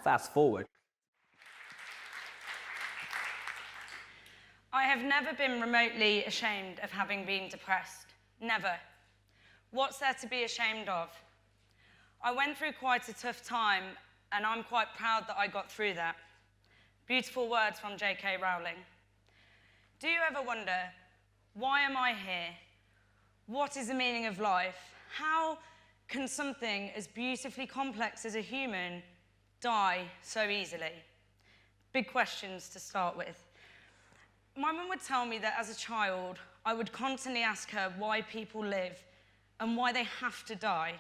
Fast forward. I have never been remotely ashamed of having been depressed. Never. What's there to be ashamed of? I went through quite a tough time, and I'm quite proud that I got through that. Beautiful words from J.K. Rowling. Do you ever wonder, why am I here? What is the meaning of life? How can something as beautifully complex as a human die so easily? Big questions to start with. My mum would tell me that as a child, I would constantly ask her why people live and why they have to die.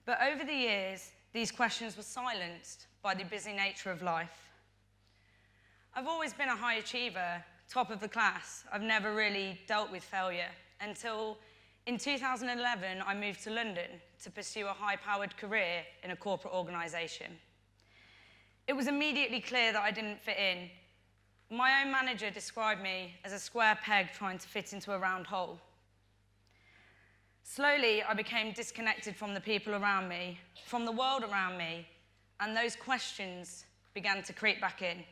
But over the years, these questions were silenced by the busy nature of life. I've always been a high achiever, top of the class. I've never really dealt with failure until in 2011, I moved to London to pursue a high-powered career in a corporate organisation. It was immediately clear that I didn't fit in. My own manager described me as a square peg trying to fit into a round hole. Slowly, I became disconnected from the people around me, from the world around me, and those questions began to creep back in.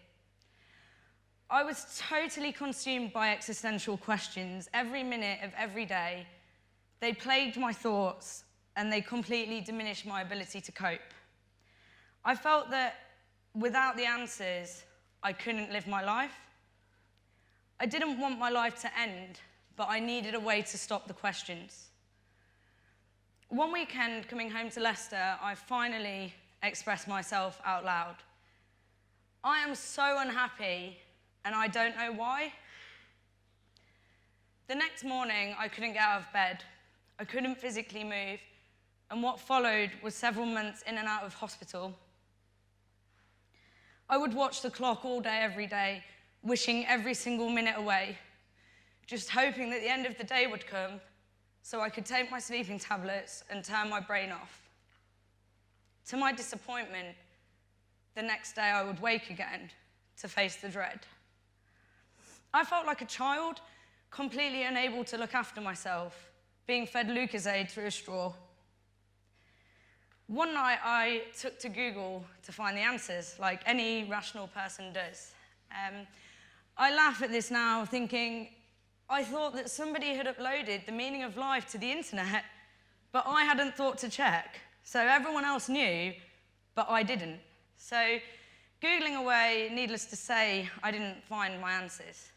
I was totally consumed by existential questions every minute of every day. They plagued my thoughts, and they completely diminished my ability to cope. I felt that without the answers, I couldn't live my life. I didn't want my life to end, but I needed a way to stop the questions. One weekend, coming home to Leicester, I finally expressed myself out loud. I am so unhappy, and I don't know why. The next morning, I couldn't get out of bed. I couldn't physically move, and what followed was several months in and out of hospital. I would watch the clock all day, every day, wishing every single minute away, just hoping that the end of the day would come so I could take my sleeping tablets and turn my brain off. To my disappointment, the next day I would wake again to face the dread. I felt like a child, completely unable to look after myself, being fed Lucozade through a straw. One night I took to Google to find the answers, like any rational person does. I laugh at this now, thinking, I thought that somebody had uploaded the meaning of life to the internet, but I hadn't thought to check. So everyone else knew, but I didn't. So Googling away, needless to say, I didn't find my answers.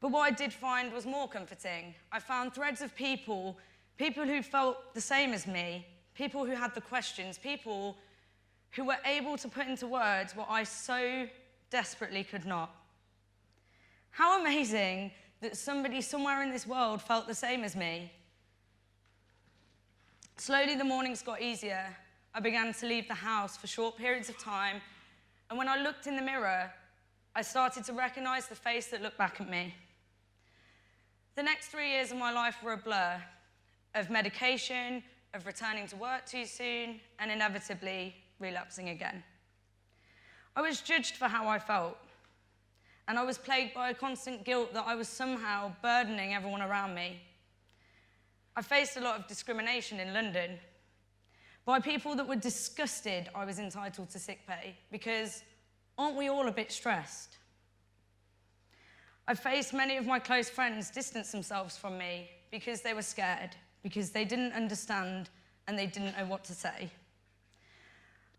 But what I did find was more comforting. I found threads of people who felt the same as me, people who had the questions, people who were able to put into words what I so desperately could not. How amazing that somebody somewhere in this world felt the same as me. Slowly, the mornings got easier. I began to leave the house for short periods of time, and when I looked in the mirror, I started to recognize the face that looked back at me. The next 3 years of my life were a blur of medication, of returning to work too soon, and inevitably relapsing again. I was judged for how I felt, and I was plagued by a constant guilt that I was somehow burdening everyone around me. I faced a lot of discrimination in London by people that were disgusted I was entitled to sick pay, because aren't we all a bit stressed? I faced many of my close friends distance themselves from me because they were scared, because they didn't understand and they didn't know what to say.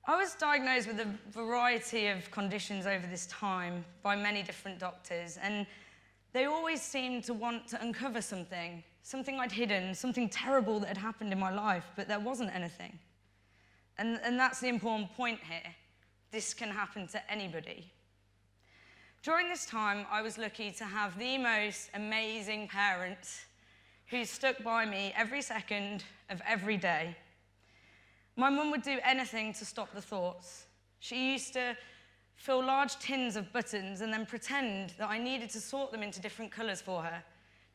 I was diagnosed with a variety of conditions over this time by many different doctors, and they always seemed to want to uncover something I'd hidden, something terrible that had happened in my life, but there wasn't anything. And that's the important point here. This can happen to anybody. During this time, I was lucky to have the most amazing parents who stuck by me every second of every day. My mum would do anything to stop the thoughts. She used to fill large tins of buttons and then pretend that I needed to sort them into different colours for her,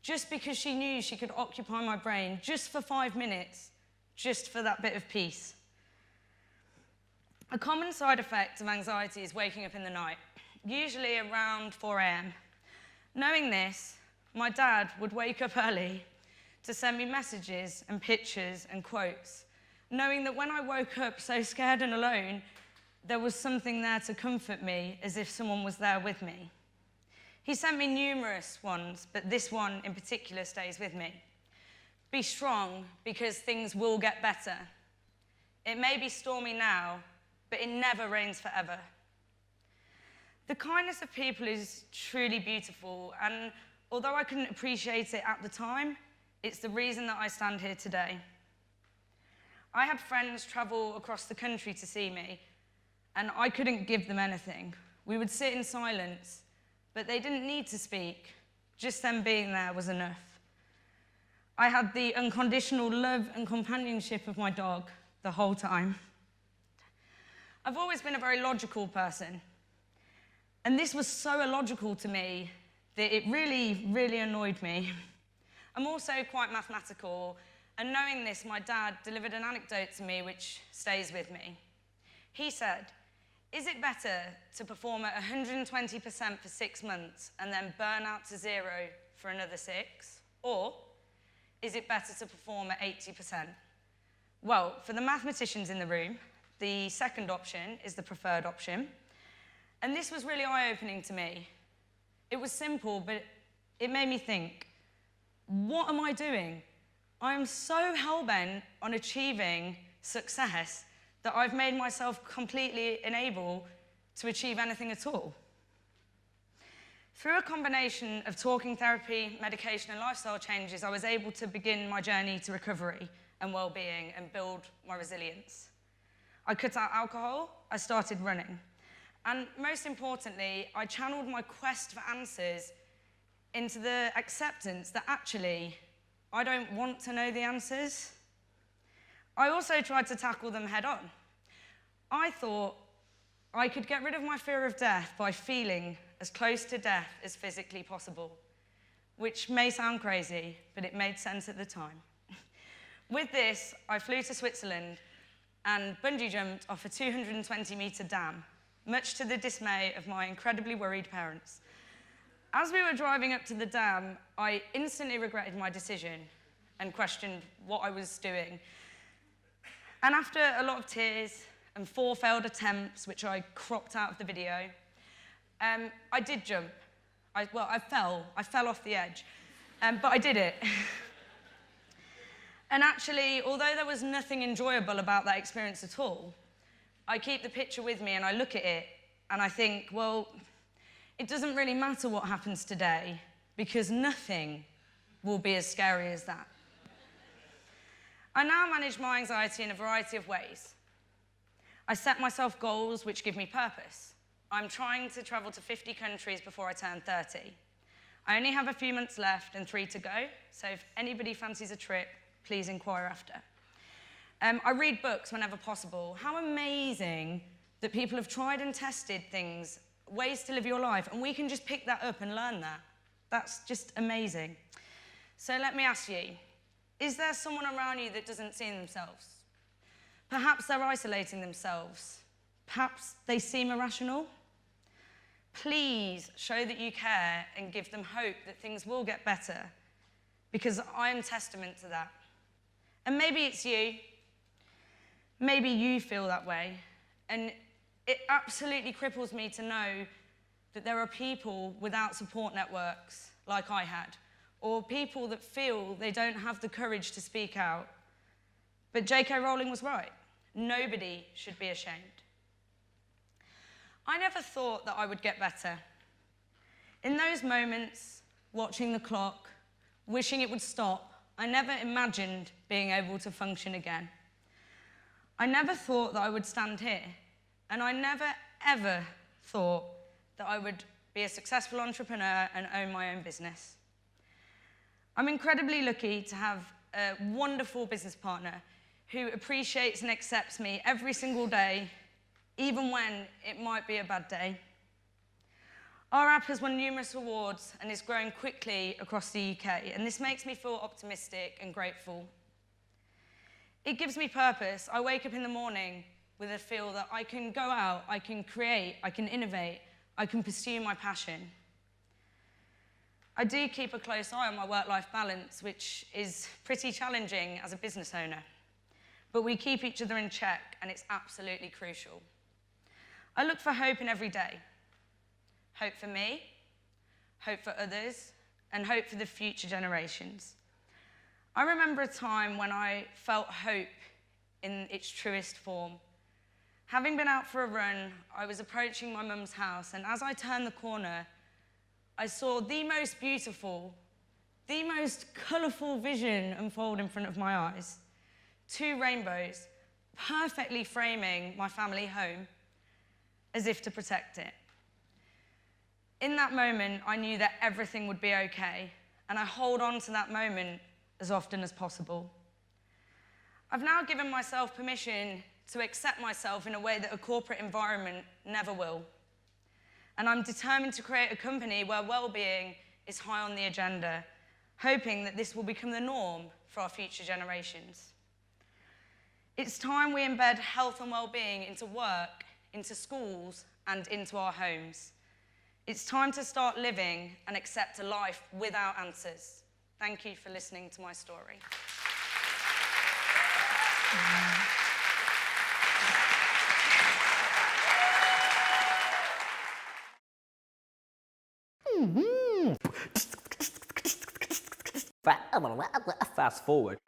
just because she knew she could occupy my brain just for 5 minutes, just for that bit of peace. A common side effect of anxiety is waking up in the night, usually around 4 a.m. Knowing this, my dad would wake up early to send me messages and pictures and quotes, knowing that when I woke up so scared and alone, there was something there to comfort me as if someone was there with me. He sent me numerous ones, but this one in particular stays with me. Be strong, because things will get better. It may be stormy now, but it never rains forever. The kindness of people is truly beautiful, and although I couldn't appreciate it at the time, it's the reason that I stand here today. I had friends travel across the country to see me, and I couldn't give them anything. We would sit in silence, but they didn't need to speak. Just them being there was enough. I had the unconditional love and companionship of my dog the whole time. I've always been a very logical person, and this was so illogical to me that it really, really annoyed me. I'm also quite mathematical, and knowing this, my dad delivered an anecdote to me which stays with me. He said, "Is it better to perform at 120% for 6 months and then burn out to 0 for another 6? Or is it better to perform at 80%? Well, for the mathematicians in the room, the second option is the preferred option. And this was really eye-opening to me. It was simple, but it made me think, what am I doing? I'm so hell-bent on achieving success that I've made myself completely unable to achieve anything at all. Through a combination of talking therapy, medication, and lifestyle changes, I was able to begin my journey to recovery and well-being and build my resilience. I cut out alcohol, I started running. And most importantly, I channeled my quest for answers into the acceptance that actually, I don't want to know the answers. I also tried to tackle them head on. I thought I could get rid of my fear of death by feeling as close to death as physically possible, which may sound crazy, but it made sense at the time. With this, I flew to Switzerland and bungee jumped off a 220-metre dam, much to the dismay of my incredibly worried parents. As we were driving up to the dam, I instantly regretted my decision and questioned what I was doing. And after a lot of tears and 4 failed attempts, which I cropped out of the video, I did jump. I fell off the edge, but I did it. And actually, although there was nothing enjoyable about that experience at all, I keep the picture with me and I look at it and I think, well, it doesn't really matter what happens today because nothing will be as scary as that. I now manage my anxiety in a variety of ways. I set myself goals which give me purpose. I'm trying to travel to 50 countries before I turn 30. I only have a few months left and 3 to go, so if anybody fancies a trip, please inquire after. I read books whenever possible. How amazing that people have tried and tested things, ways to live your life, and we can just pick that up and learn that. That's just amazing. So let me ask you, is there someone around you that doesn't see themselves? Perhaps they're isolating themselves. Perhaps they seem irrational. Please show that you care and give them hope that things will get better, because I am testament to that. And maybe it's you. Maybe you feel that way. And it absolutely cripples me to know that there are people without support networks like I had, or people that feel they don't have the courage to speak out. But J.K. Rowling was right. Nobody should be ashamed. I never thought that I would get better. In those moments, watching the clock, wishing it would stop, I never imagined being able to function again. I never thought that I would stand here, and I never, ever thought that I would be a successful entrepreneur and own my own business. I'm incredibly lucky to have a wonderful business partner who appreciates and accepts me every single day, even when it might be a bad day. Our app has won numerous awards and is growing quickly across the UK, and this makes me feel optimistic and grateful. It gives me purpose. I wake up in the morning with a feel that I can go out, I can create, I can innovate, I can pursue my passion. I do keep a close eye on my work-life balance, which is pretty challenging as a business owner. But we keep each other in check, and it's absolutely crucial. I look for hope in every day. Hope for me, hope for others, and hope for the future generations. I remember a time when I felt hope in its truest form. Having been out for a run, I was approaching my mum's house, and as I turned the corner, I saw the most beautiful, the most colourful vision unfold in front of my eyes. 2 rainbows, perfectly framing my family home, as if to protect it. In that moment, I knew that everything would be okay, and I hold on to that moment as often as possible. I've now given myself permission to accept myself in a way that a corporate environment never will. And I'm determined to create a company where well-being is high on the agenda, hoping that this will become the norm for our future generations. It's time we embed health and well-being into work, into schools, and into our homes. It's time to start living and accept a life without answers. Thank you for listening to my story. Fast forward.